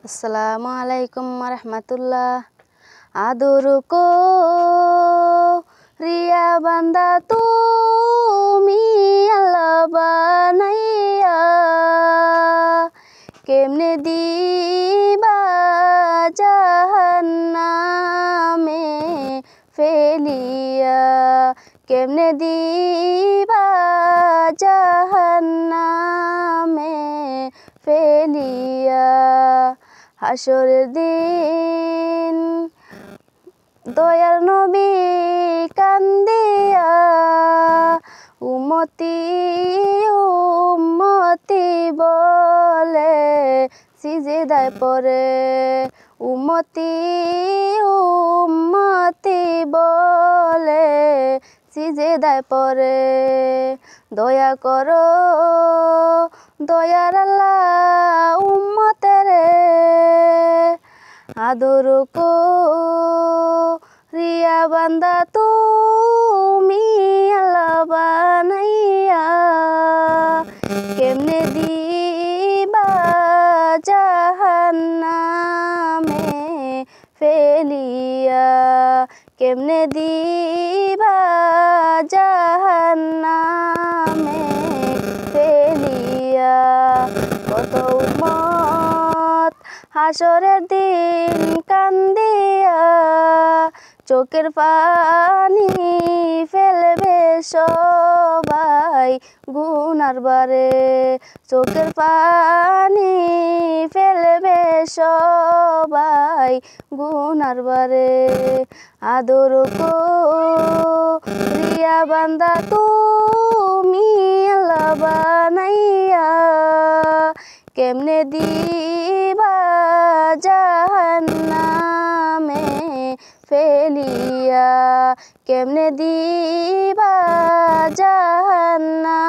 আসসালামু আলাইকুম রহমতুল্লাহ। আদর কো রিয়া বান্দা তুমি আল্লাহ বানাইয়া, কেমনে দিবা জাহান্নামে ফেলিয়া, কেমনে দিবা জাহান্নামে ফেলিয়া। হাসরের দিন দয়ার নবী কান্দিয়া, উম্মতি উম্মতি বলে সিজদায় পড়ে, উম্মতি উম্মতি বলে সিজদায় পড়ে। দয়া করো দয়ার আল্লাহ উম্মতেরে, আদর কো রিয়া বান্দা তুমি আল্লাহ বানাইয়া, কেমনে দিবা জাহান্নামে ফেলিয়া, কেমনে দিবা জাহান্নামে ফেলিয়া। কত উম্মত হাসরের দিন কান্দিয়া, চোখের পানি ফেলবে সবাই গুনার বারে, চোখের পানি ফেলবে সবাই গুনার বারে। আদর কো রিয়া বান্দা তুমি আল্লাহ বানাইয়া, কেমনে দিবা জাহান্নামে ফেলিয়া, কেমনে দিবা জাহান্নামে